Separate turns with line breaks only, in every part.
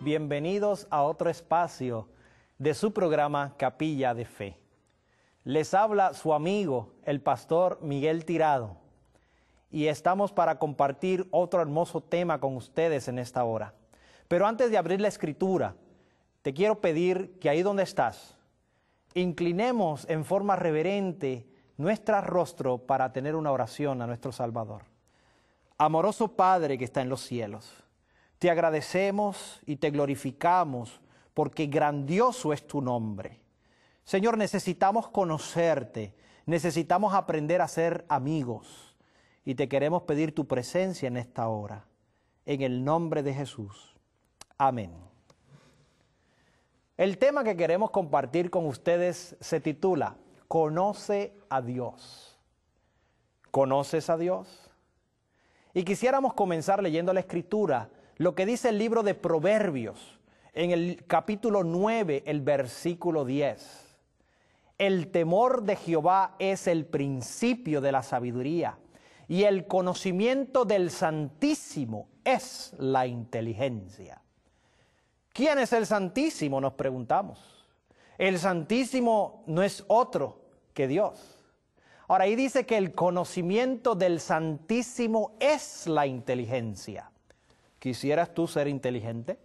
bienvenidos a otro espacio de su programa Capilla de Fe. Les habla su amigo, el pastor Miguel Tirado, y estamos para compartir otro hermoso tema con ustedes en esta hora. Pero antes de abrir la escritura, te quiero pedir que ahí donde estás, inclinemos en forma reverente nuestro rostro para tener una oración a nuestro Salvador. Amoroso Padre que está en los cielos, te agradecemos y te glorificamos porque grandioso es tu nombre. Señor, necesitamos conocerte, necesitamos aprender a ser amigos y te queremos pedir tu presencia en esta hora. En el nombre de Jesús. Amén. El tema que queremos compartir con ustedes se titula Conoce a Dios. ¿Conoces a Dios? Y quisiéramos comenzar leyendo la Escritura, lo que dice el libro de Proverbios, en el capítulo 9, el versículo 10. El temor de Jehová es el principio de la sabiduría, y el conocimiento del Santísimo es la inteligencia. ¿Quién es el Santísimo?, nos preguntamos. El Santísimo no es otro que Dios. Ahora, ahí dice que el conocimiento del Santísimo es la inteligencia. ¿Quisieras tú ser inteligente?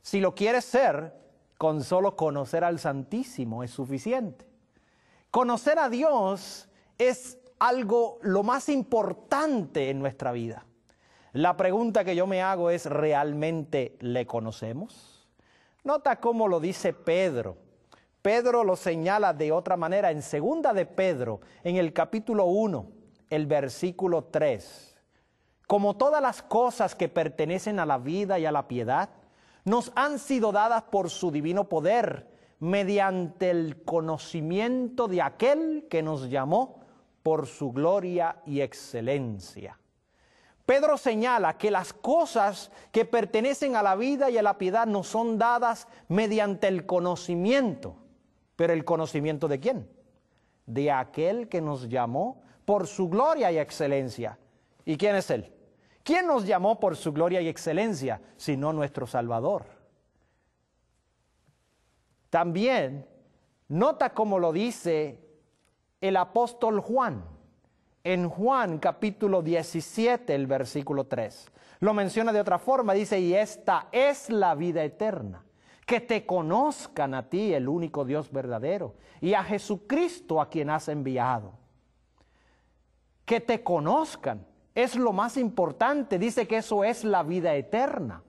Si lo quieres ser, con solo conocer al Santísimo es suficiente. Conocer a Dios es algo lo más importante en nuestra vida. La pregunta que yo me hago es, ¿realmente le conocemos? Nota cómo lo dice Pedro. Pedro lo señala de otra manera en segunda de Pedro, en el capítulo 1, el versículo 3. Como todas las cosas que pertenecen a la vida y a la piedad, nos han sido dadas por su divino poder, mediante el conocimiento de aquel que nos llamó por su gloria y excelencia. Pedro señala que las cosas que pertenecen a la vida y a la piedad nos son dadas mediante el conocimiento. ¿Pero el conocimiento de quién? De aquel que nos llamó por su gloria y excelencia. ¿Y quién es Él? ¿Quién nos llamó por su gloria y excelencia, sino nuestro Salvador? También, nota cómo lo dice el apóstol Juan. En Juan capítulo 17, el versículo 3. Lo menciona de otra forma, dice, y esta es la vida eterna, que te conozcan a ti, el único Dios verdadero, y a Jesucristo a quien has enviado. Que te conozcan es lo más importante, dice que eso es la vida eterna.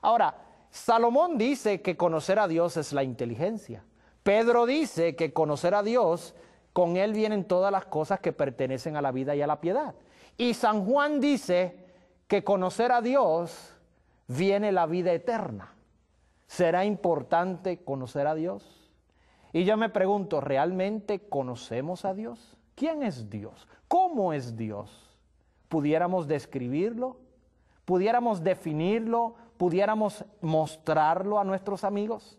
Ahora, Salomón dice que conocer a Dios es la inteligencia. Pedro dice que conocer a Dios, con Él vienen todas las cosas que pertenecen a la vida y a la piedad. Y San Juan dice que conocer a Dios viene la vida eterna. ¿Será importante conocer a Dios? Y yo me pregunto, ¿realmente conocemos a Dios? ¿Quién es Dios? ¿Cómo es Dios? ¿Pudiéramos describirlo? ¿Pudiéramos definirlo? ¿Pudiéramos mostrarlo a nuestros amigos?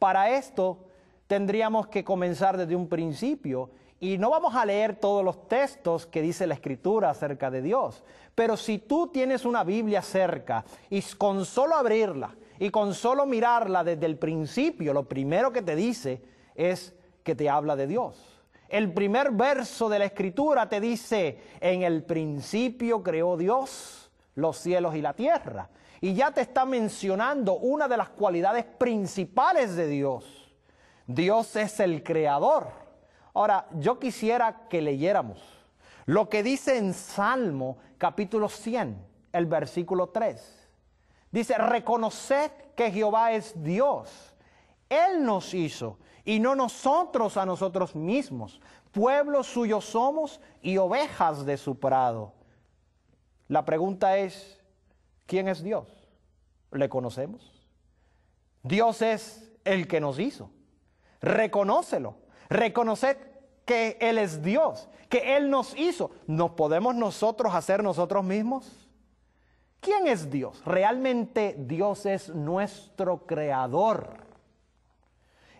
Para esto tendríamos que comenzar desde un principio, y no vamos a leer todos los textos que dice la Escritura acerca de Dios, pero si tú tienes una Biblia cerca y con solo abrirla y con solo mirarla desde el principio, lo primero que te dice es que te habla de Dios. El primer verso de la Escritura te dice, en el principio creó Dios los cielos y la tierra, y ya te está mencionando una de las cualidades principales de Dios. Dios es el creador. Ahora, yo quisiera que leyéramos lo que dice en Salmo capítulo 100, el versículo 3. Dice, reconoced que Jehová es Dios. Él nos hizo y no nosotros a nosotros mismos. Pueblo suyo somos y ovejas de su prado. La pregunta es, ¿quién es Dios? ¿Le conocemos? Dios es el que nos hizo. Reconócelo. Reconoced que Él es Dios, que Él nos hizo. ¿Nos podemos nosotros hacer nosotros mismos? ¿Quién es Dios? Realmente Dios es nuestro creador.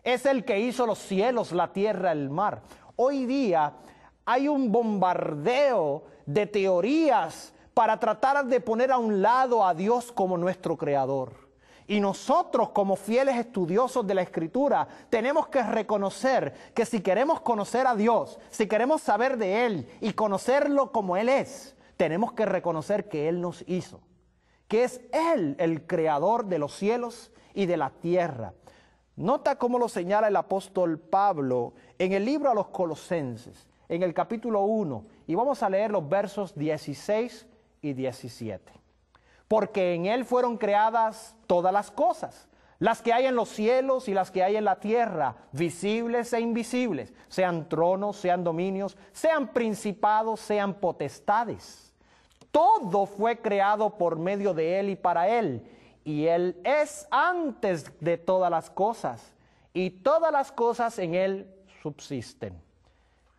Es el que hizo los cielos, la tierra, el mar. Hoy día hay un bombardeo de teorías para tratar de poner a un lado a Dios como nuestro creador. Y nosotros, como fieles estudiosos de la Escritura, tenemos que reconocer que si queremos conocer a Dios, si queremos saber de Él y conocerlo como Él es, tenemos que reconocer que Él nos hizo, que es Él el creador de los cielos y de la tierra. Nota cómo lo señala el apóstol Pablo en el libro a los Colosenses, en el capítulo 1, y vamos a leer los versos 16 y 17. Porque en Él fueron creadas todas las cosas, las que hay en los cielos y las que hay en la tierra, visibles e invisibles, sean tronos, sean dominios, sean principados, sean potestades. Todo fue creado por medio de Él y para Él, y Él es antes de todas las cosas, y todas las cosas en Él subsisten.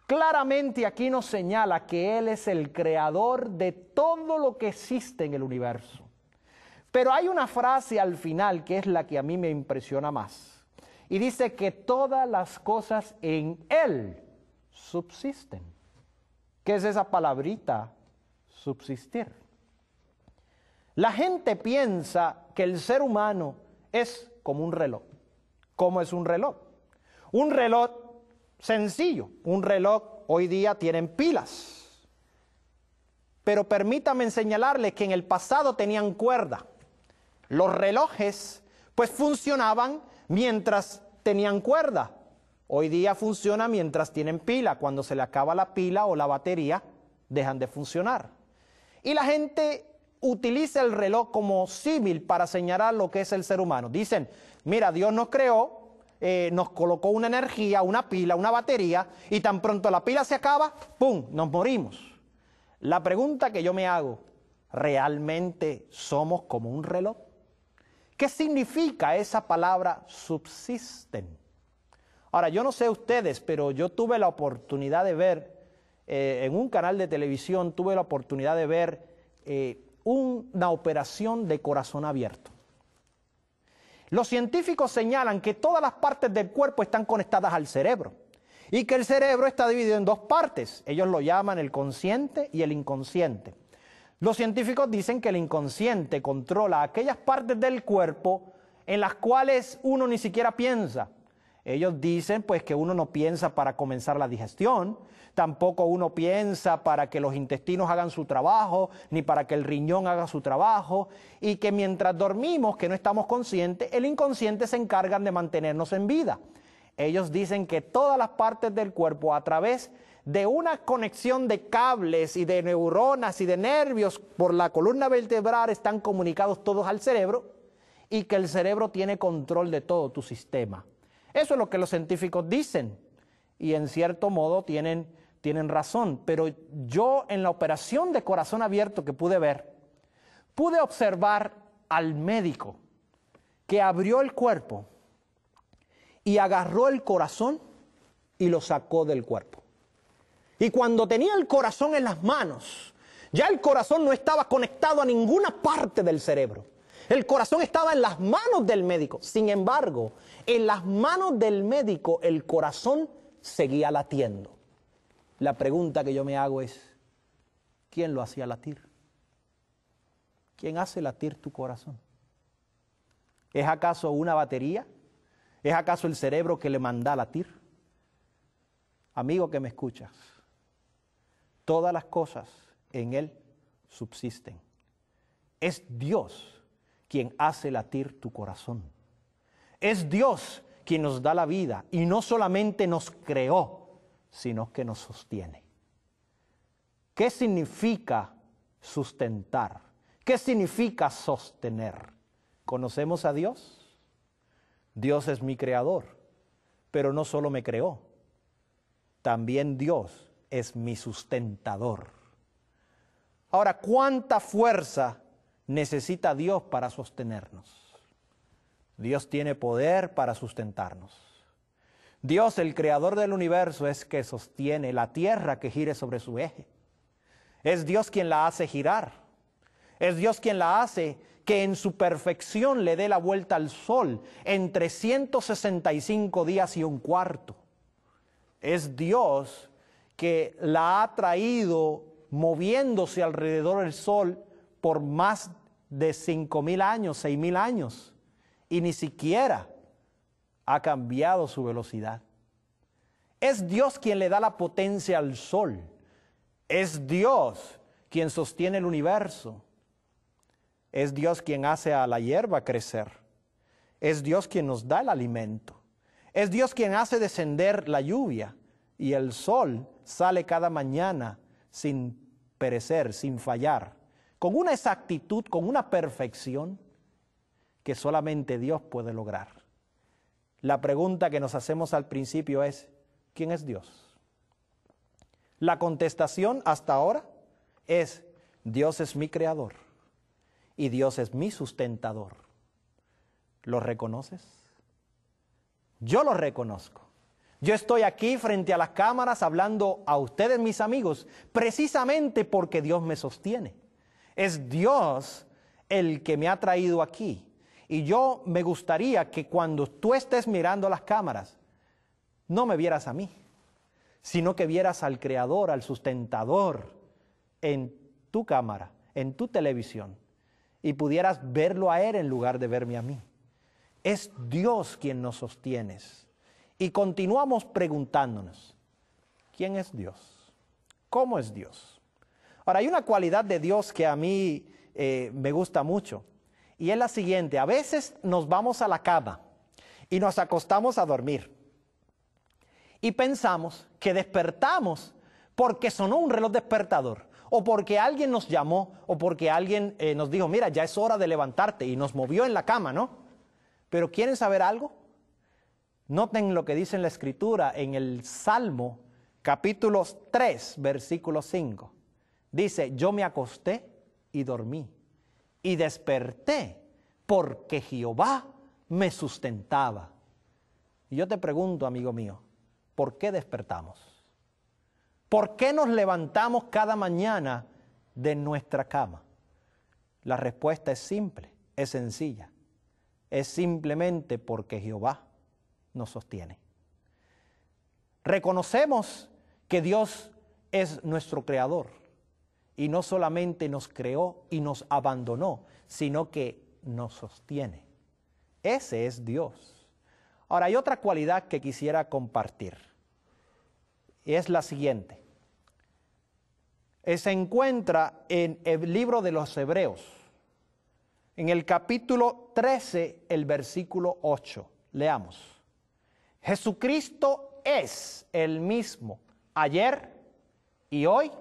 Claramente aquí nos señala que Él es el creador de todo lo que existe en el universo. Pero hay una frase al final que es la que a mí me impresiona más. Y dice que todas las cosas en Él subsisten. ¿Qué es esa palabrita? Subsistir. La gente piensa que el ser humano es como un reloj. ¿Cómo es un reloj? Un reloj sencillo. Un reloj hoy día tienen pilas. Pero permítame señalarles que en el pasado tenían cuerda. Los relojes pues funcionaban mientras tenían cuerda. Hoy día funciona mientras tienen pila. Cuando se le acaba la pila o la batería, dejan de funcionar. Y la gente utiliza el reloj como símil para señalar lo que es el ser humano. Dicen, mira, Dios nos creó, nos colocó una energía, una pila, una batería, y tan pronto la pila se acaba, ¡pum!, nos morimos. La pregunta que yo me hago, ¿realmente somos como un reloj? ¿Qué significa esa palabra subsisten? Ahora, yo no sé ustedes, pero yo tuve la oportunidad de ver, en un canal de televisión, tuve la oportunidad de ver una operación de corazón abierto. Los científicos señalan que todas las partes del cuerpo están conectadas al cerebro y que el cerebro está dividido en dos partes. Ellos lo llaman el consciente y el inconsciente. Los científicos dicen que el inconsciente controla aquellas partes del cuerpo en las cuales uno ni siquiera piensa. Ellos dicen pues que uno no piensa para comenzar la digestión, tampoco uno piensa para que los intestinos hagan su trabajo, ni para que el riñón haga su trabajo, y que mientras dormimos, que no estamos conscientes, el inconsciente se encarga de mantenernos en vida. Ellos dicen que todas las partes del cuerpo, a través de una conexión de cables y de neuronas y de nervios por la columna vertebral, están comunicados todos al cerebro, y que el cerebro tiene control de todo tu sistema. Eso es lo que los científicos dicen, y en cierto modo tienen razón, pero yo en la operación de corazón abierto que pude ver, pude observar al médico que abrió el cuerpo y agarró el corazón y lo sacó del cuerpo. Y cuando tenía el corazón en las manos, ya el corazón no estaba conectado a ninguna parte del cerebro. El corazón estaba en las manos del médico. Sin embargo, en las manos del médico el corazón seguía latiendo. La pregunta que yo me hago es, ¿quién lo hacía latir? ¿Quién hace latir tu corazón? ¿Es acaso una batería? ¿Es acaso el cerebro que le manda a latir? Amigo que me escuchas, todas las cosas en Él subsisten. Es Dios quien hace latir tu corazón. Es Dios quien nos da la vida y no solamente nos creó, sino que nos sostiene. ¿Qué significa sustentar? ¿Qué significa sostener? ¿Conocemos a Dios? Dios es mi creador, pero no solo me creó, también Dios es mi sustentador. Ahora, ¿cuánta fuerza necesita Dios para sostenernos? Dios tiene poder para sustentarnos. Dios, el creador del universo, es que sostiene la tierra que gire sobre su eje. Es Dios quien la hace girar. Es Dios quien la hace que en su perfección le dé la vuelta al sol en 365 días y un cuarto. Es Dios que la ha traído moviéndose alrededor del sol por más de 5,000 años, 6,000 años. y ni siquiera ha cambiado su velocidad. Es Dios quien le da la potencia al sol. Es Dios quien sostiene el universo. Es Dios quien hace a la hierba crecer. Es Dios quien nos da el alimento. Es Dios quien hace descender la lluvia y el sol sale cada mañana sin perecer, sin fallar, con una exactitud, con una perfección que solamente Dios puede lograr. La pregunta que nos hacemos al principio es, ¿quién es Dios? La contestación hasta ahora es, Dios es mi creador y Dios es mi sustentador. ¿Lo reconoces? Yo lo reconozco. Yo estoy aquí frente a las cámaras hablando a ustedes, mis amigos, precisamente porque Dios me sostiene. Es Dios el que me ha traído aquí. Y yo me gustaría que cuando tú estés mirando las cámaras, no me vieras a mí, sino que vieras al Creador, al sustentador en tu cámara, en tu televisión, y pudieras verlo a Él en lugar de verme a mí. Es Dios quien nos sostiene. Y continuamos preguntándonos, ¿quién es Dios? ¿Cómo es Dios? Ahora, hay una cualidad de Dios que a mí me gusta mucho, y es la siguiente. A veces nos vamos a la cama y nos acostamos a dormir, y pensamos que despertamos porque sonó un reloj despertador, o porque alguien nos llamó, o porque alguien nos dijo, mira, ya es hora de levantarte, y nos movió en la cama, ¿no? Pero ¿quieren saber algo? Noten lo que dice en la Escritura en el Salmo, capítulo 3, versículo 5. Dice, yo me acosté y dormí, y desperté porque Jehová me sustentaba. Y yo te pregunto, amigo mío, ¿por qué despertamos? ¿Por qué nos levantamos cada mañana de nuestra cama? La respuesta es simple, es sencilla. Es simplemente porque Jehová nos sostiene. Reconocemos que Dios es nuestro creador y no solamente nos creó y nos abandonó, sino que nos sostiene. Ese es Dios. Ahora, hay otra cualidad que quisiera compartir. Y es la siguiente. Se encuentra en el libro de los Hebreos, en el capítulo 13, el versículo 8. Leamos. Jesucristo es el mismo ayer y hoy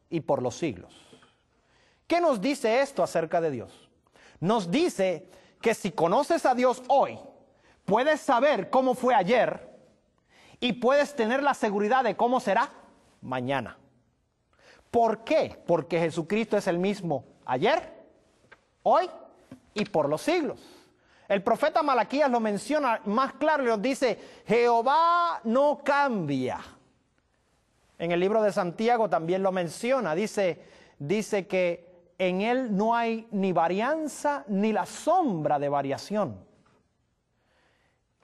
y por los siglos. ¿Qué nos dice esto acerca de Dios? Nos dice que si conoces a Dios hoy, puedes saber cómo fue ayer y puedes tener la seguridad de cómo será mañana. ¿Por qué? Porque Jesucristo es el mismo ayer, hoy y por los siglos. El profeta Malaquías lo menciona más claro y nos dice, Jehová no cambia. En el libro de Santiago también lo menciona, dice que en él no hay ni varianza ni la sombra de variación.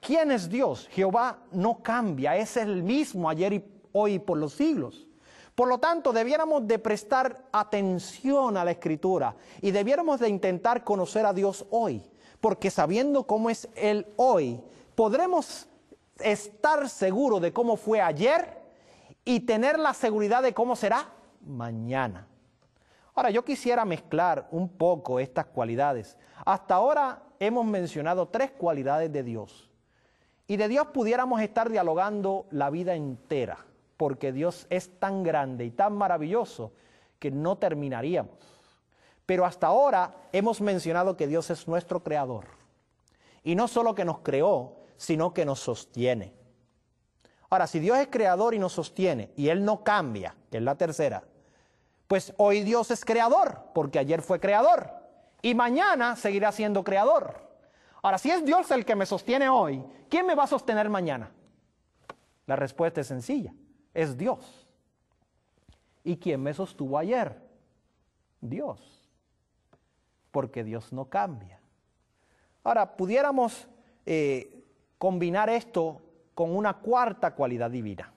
¿Quién es Dios? Jehová no cambia, es el mismo ayer y hoy y por los siglos. Por lo tanto, debiéramos de prestar atención a la Escritura y debiéramos de intentar conocer a Dios hoy. Porque sabiendo cómo es Él hoy, podremos estar seguros de cómo fue ayer y tener la seguridad de cómo será mañana. Ahora, yo quisiera mezclar un poco estas cualidades. Hasta ahora hemos mencionado 3 cualidades de Dios. Y de Dios pudiéramos estar dialogando la vida entera, porque Dios es tan grande y tan maravilloso que no terminaríamos. Pero hasta ahora hemos mencionado que Dios es nuestro creador. Y no solo que nos creó, sino que nos sostiene. Ahora, si Dios es creador y nos sostiene, y Él no cambia, que es la tercera, pues hoy Dios es creador, porque ayer fue creador, y mañana seguirá siendo creador. Ahora, si es Dios el que me sostiene hoy, ¿quién me va a sostener mañana? La respuesta es sencilla, es Dios. ¿Y quién me sostuvo ayer? Dios. Porque Dios no cambia. Ahora, pudiéramos combinar esto con una cuarta cualidad divina.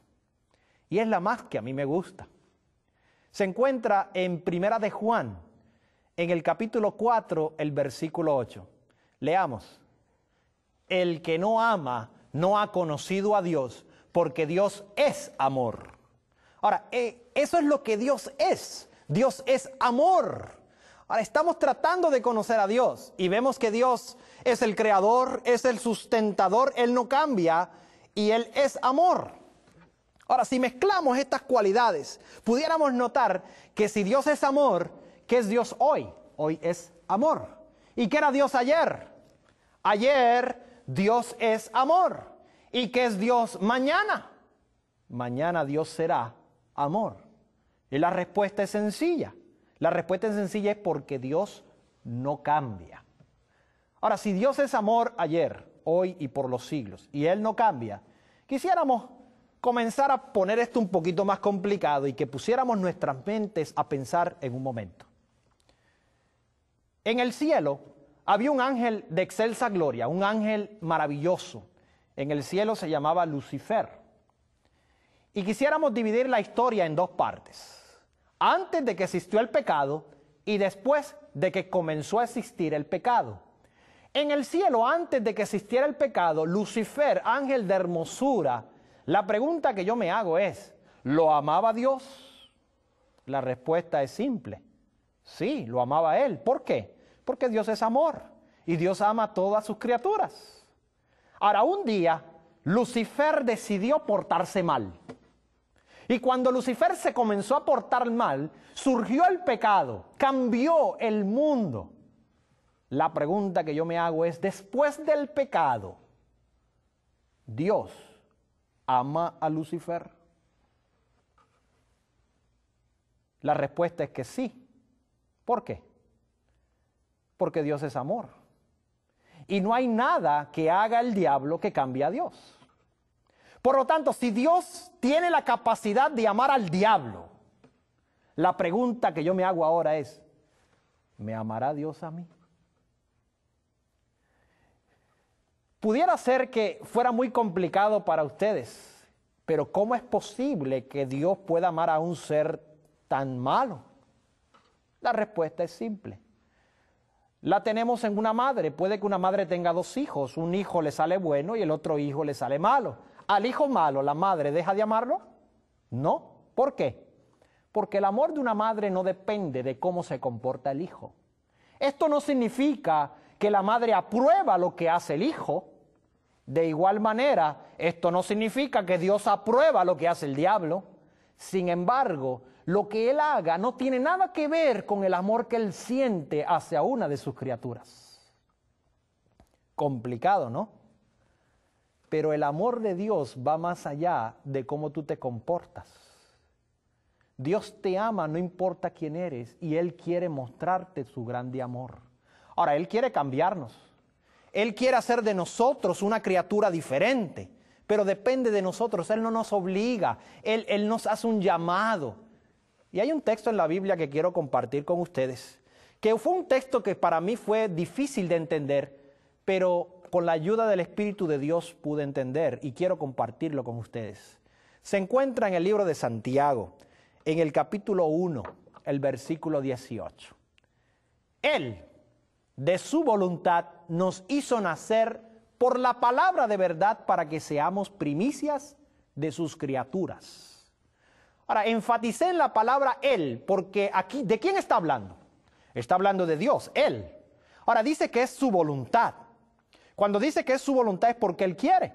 Y es la más que a mí me gusta. Se encuentra en Primera de Juan, en el capítulo 4, el versículo 8. Leamos. el que no ama no ha conocido a Dios, porque Dios es amor. Ahora, eso es lo que Dios es. Dios es amor. Ahora, estamos tratando de conocer a Dios y vemos que Dios es el creador, es el sustentador, Él no cambia y Él es amor. Ahora, si mezclamos estas cualidades, pudiéramos notar que si Dios es amor, ¿qué es Dios hoy? Hoy es amor. ¿Y qué era Dios ayer? Ayer Dios es amor. ¿Y qué es Dios mañana? Mañana Dios será amor. Y la respuesta es sencilla. La respuesta es sencilla es porque Dios no cambia. Ahora, si Dios es amor ayer, hoy y por los siglos, y Él no cambia, quisiéramos comenzar a poner esto un poquito más complicado y que pusiéramos nuestras mentes a pensar en un momento. En el cielo había un ángel de excelsa gloria, un ángel maravilloso. En el cielo se llamaba Lucifer. Y quisiéramos dividir la historia en dos partes. Antes de que existió el pecado y después de que comenzó a existir el pecado. En el cielo, antes de que existiera el pecado, Lucifer, ángel de hermosura, la pregunta que yo me hago es, ¿lo amaba Dios? La respuesta es simple. Sí, lo amaba Él. ¿Por qué? Porque Dios es amor y Dios ama a todas sus criaturas. Ahora, un día, Lucifer decidió portarse mal. Y cuando Lucifer se comenzó a portar mal, surgió el pecado, cambió el mundo. La pregunta que yo me hago es, después del pecado, ¿Dios ama a Lucifer? La respuesta es que sí. ¿Por qué? Porque Dios es amor. Y no hay nada que haga el diablo que cambie a Dios. Por lo tanto, si Dios tiene la capacidad de amar al diablo, la pregunta que yo me hago ahora es, ¿me amará Dios a mí? Pudiera ser que fuera muy complicado para ustedes, pero ¿cómo es posible que Dios pueda amar a un ser tan malo? La respuesta es simple. La tenemos en una madre. Puede que una madre tenga dos hijos. Un hijo le sale bueno y el otro hijo le sale malo. ¿Al hijo malo la madre deja de amarlo? No. ¿Por qué? Porque el amor de una madre no depende de cómo se comporta el hijo. Esto no significa que la madre aprueba lo que hace el hijo. De igual manera, esto no significa que Dios aprueba lo que hace el diablo. Sin embargo, lo que Él haga no tiene nada que ver con el amor que Él siente hacia una de sus criaturas. Complicado, ¿no? Pero el amor de Dios va más allá de cómo tú te comportas. Dios te ama, no importa quién eres, y Él quiere mostrarte su grande amor. Ahora, Él quiere cambiarnos. Él quiere hacer de nosotros una criatura diferente, pero depende de nosotros. Él no nos obliga, Él nos hace un llamado. Y hay un texto en la Biblia que quiero compartir con ustedes, que fue un texto que para mí fue difícil de entender, pero con la ayuda del Espíritu de Dios pude entender y quiero compartirlo con ustedes. Se encuentra en el libro de Santiago, en el capítulo 1, el versículo 18. Él, de su voluntad, nos hizo nacer por la palabra de verdad para que seamos primicias de sus criaturas. Ahora, enfaticé en la palabra Él, porque aquí, ¿de quién está hablando? Está hablando de Dios, Él. Ahora, dice que es su voluntad. Cuando dice que es su voluntad es porque Él quiere.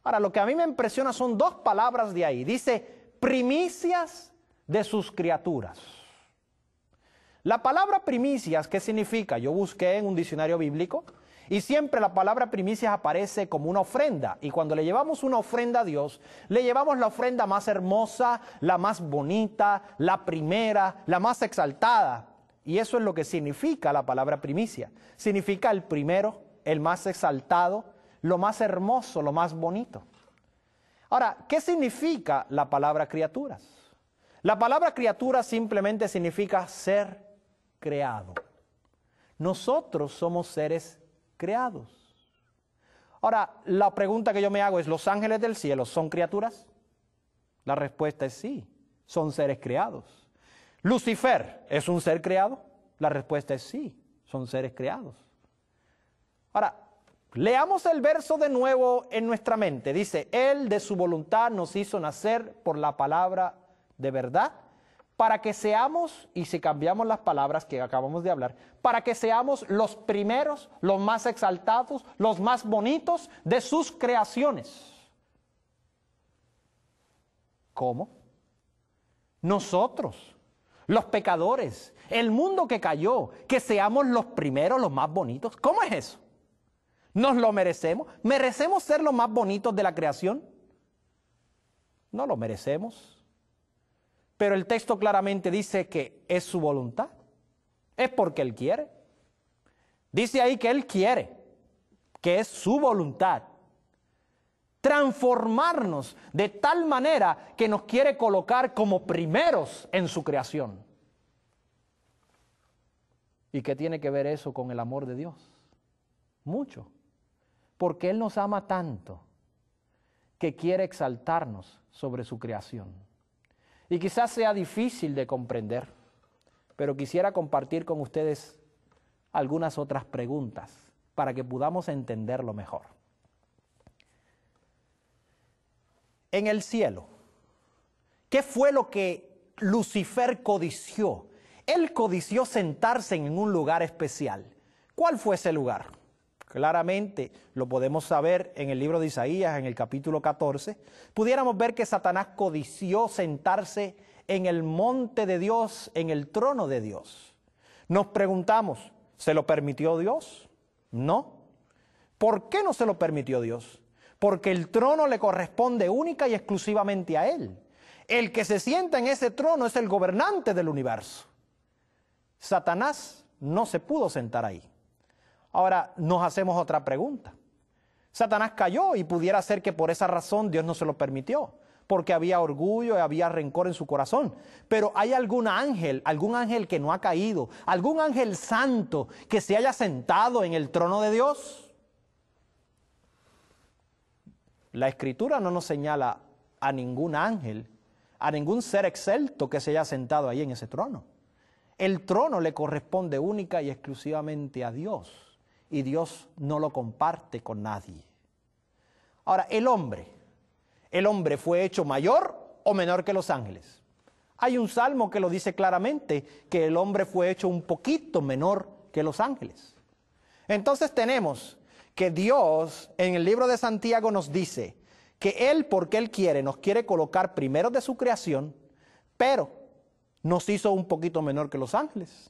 Ahora, lo que a mí me impresiona son dos palabras de ahí. Dice, primicias de sus criaturas. La palabra primicias, ¿qué significa? Yo busqué en un diccionario bíblico y siempre la palabra primicias aparece como una ofrenda. Y cuando le llevamos una ofrenda a Dios, le llevamos la ofrenda más hermosa, la más bonita, la primera, la más exaltada. Y eso es lo que significa la palabra primicia. Significa el primero, el más exaltado, lo más hermoso, lo más bonito. Ahora, ¿qué significa la palabra criaturas? La palabra criatura simplemente significa ser creado. Nosotros somos seres creados. Ahora, la pregunta que yo me hago es, ¿los ángeles del cielo son criaturas? La respuesta es sí, son seres creados. ¿Lucifer es un ser creado? La respuesta es sí, son seres creados. Ahora, Leamos el verso de nuevo en nuestra mente. Dice, Él de su voluntad nos hizo nacer por la palabra de verdad, para que seamos, y si cambiamos las palabras que acabamos de hablar, para que seamos los primeros, los más exaltados, los más bonitos de sus creaciones. ¿Cómo? Nosotros, los pecadores, el mundo que cayó, que seamos los primeros, los más bonitos. ¿Cómo es eso? ¿Nos lo merecemos? ¿Merecemos ser los más bonitos de la creación? No lo merecemos. Pero el texto claramente dice que es su voluntad. Es porque Él quiere. Dice ahí que Él quiere, que es su voluntad. Transformarnos de tal manera que nos quiere colocar como primeros en su creación. ¿Y qué tiene que ver eso con el amor de Dios? Mucho. Porque Él nos ama tanto que quiere exaltarnos sobre su creación. Y quizás sea difícil de comprender, pero quisiera compartir con ustedes algunas otras preguntas para que podamos entenderlo mejor. En el cielo, ¿qué fue lo que Lucifer codició? Él codició sentarse en un lugar especial. ¿Cuál fue ese lugar? Claramente lo podemos saber en el libro de Isaías, en el capítulo 14. Pudiéramos ver que Satanás codició sentarse en el monte de Dios, en el trono de Dios. Nos preguntamos, ¿se lo permitió Dios? No. ¿Por qué no se lo permitió Dios? Porque el trono le corresponde única y exclusivamente a Él. El que se sienta en ese trono es el gobernante del universo. Satanás no se pudo sentar ahí. Ahora nos hacemos otra pregunta. Satanás cayó y pudiera ser que por esa razón Dios no se lo permitió, porque había orgullo y había rencor en su corazón. Pero ¿hay algún ángel que no ha caído, algún ángel santo que se haya sentado en el trono de Dios? La Escritura no nos señala a ningún ángel, a ningún ser excelto que se haya sentado ahí en ese trono. El trono le corresponde única y exclusivamente a Dios. Y Dios no lo comparte con nadie. Ahora, el hombre fue hecho mayor o menor que los ángeles. Hay un salmo que lo dice claramente, que el hombre fue hecho un poquito menor que los ángeles. Entonces tenemos que Dios en el libro de Santiago nos dice que Él, porque Él quiere, nos quiere colocar primero de su creación, pero nos hizo un poquito menor que los ángeles.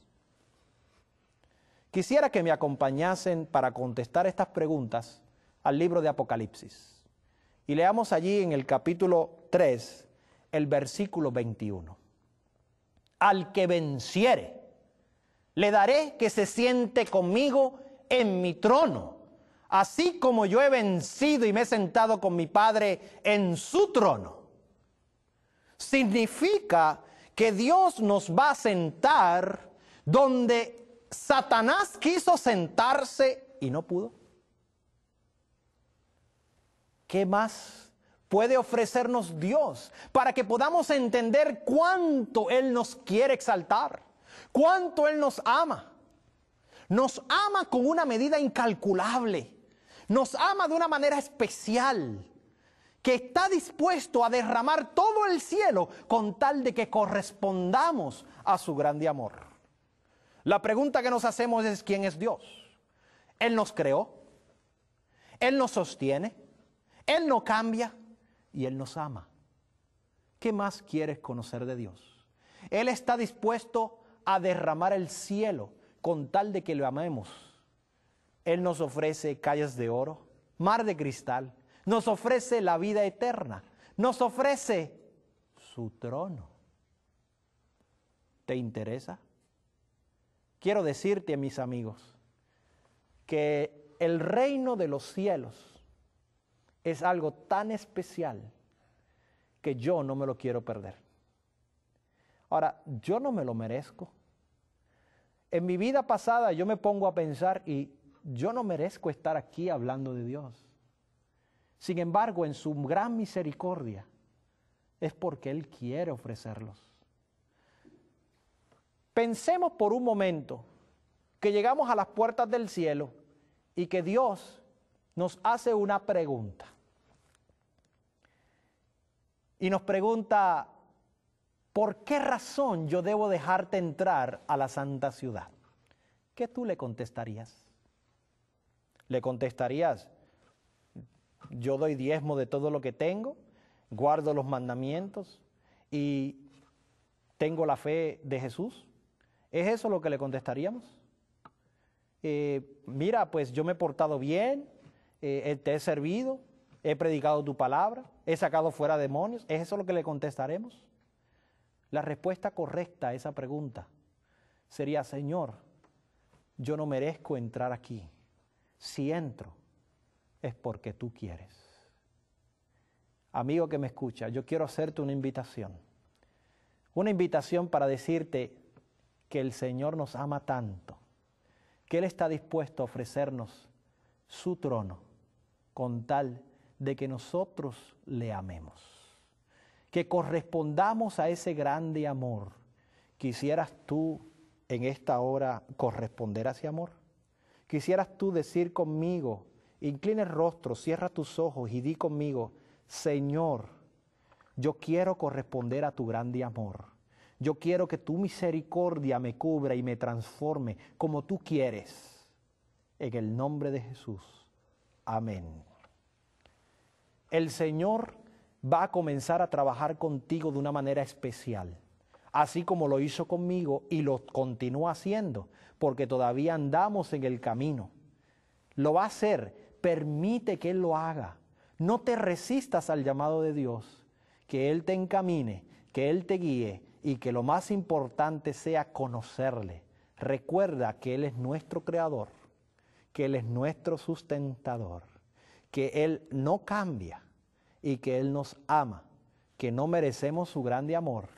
Quisiera que me acompañasen para contestar estas preguntas al libro de Apocalipsis. Y leamos allí en el capítulo 3, el versículo 21. Al que venciere, le daré que se siente conmigo en mi trono, así como yo he vencido y me he sentado con mi Padre en su trono. Significa que Dios nos va a sentar donde Satanás quiso sentarse y no pudo. ¿Qué más puede ofrecernos Dios para que podamos entender cuánto Él nos quiere exaltar, cuánto Él nos ama? Nos ama con una medida incalculable, nos ama de una manera especial, que está dispuesto a derramar todo el cielo con tal de que correspondamos a su grande amor. La pregunta que nos hacemos es, ¿quién es Dios? Él nos creó, Él nos sostiene, Él no cambia y Él nos ama. ¿Qué más quieres conocer de Dios? Él está dispuesto a derramar el cielo con tal de que lo amemos. Él nos ofrece calles de oro, mar de cristal, nos ofrece la vida eterna, nos ofrece su trono. ¿Te interesa? Quiero decirte, mis amigos, que el reino de los cielos es algo tan especial que yo no me lo quiero perder. Ahora, yo no me lo merezco. En mi vida pasada yo me pongo a pensar y yo no merezco estar aquí hablando de Dios. Sin embargo, en su gran misericordia es porque Él quiere ofrecerlos. Pensemos por un momento que llegamos a las puertas del cielo y que Dios nos hace una pregunta. Y nos pregunta, ¿por qué razón yo debo dejarte entrar a la santa ciudad? ¿Qué tú le contestarías? ¿Le contestarías, yo doy diezmo de todo lo que tengo, guardo los mandamientos y tengo la fe de Jesús? ¿Es eso lo que le contestaríamos? Mira, pues yo me he portado bien, te he servido, he predicado tu palabra, he sacado fuera demonios. ¿Es eso lo que le contestaremos? La respuesta correcta a esa pregunta sería, Señor, yo no merezco entrar aquí. Si entro, es porque tú quieres. Amigo que me escucha, yo quiero hacerte una invitación para decirte que el Señor nos ama tanto, que Él está dispuesto a ofrecernos su trono con tal de que nosotros le amemos, que correspondamos a ese grande amor. ¿Quisieras tú en esta hora corresponder a ese amor? ¿Quisieras tú decir conmigo, inclina el rostro, cierra tus ojos y di conmigo, Señor, yo quiero corresponder a tu grande amor. Yo quiero que tu misericordia me cubra y me transforme como tú quieres. En el nombre de Jesús. Amén. El Señor va a comenzar a trabajar contigo de una manera especial, así como lo hizo conmigo y lo continúa haciendo, porque todavía andamos en el camino. Lo va a hacer, permite que Él lo haga. No te resistas al llamado de Dios, que Él te encamine, que Él te guíe y que lo más importante sea conocerle. Recuerda que Él es nuestro creador, que Él es nuestro sustentador, que Él no cambia y que Él nos ama, que no merecemos su grande amor,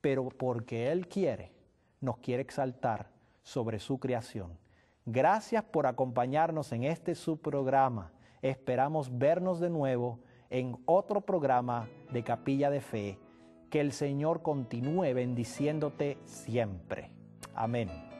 pero porque Él quiere, nos quiere exaltar sobre su creación. Gracias por acompañarnos en este su programa. Esperamos vernos de nuevo en otro programa de Capilla de Fe. Que el Señor continúe bendiciéndote siempre. Amén.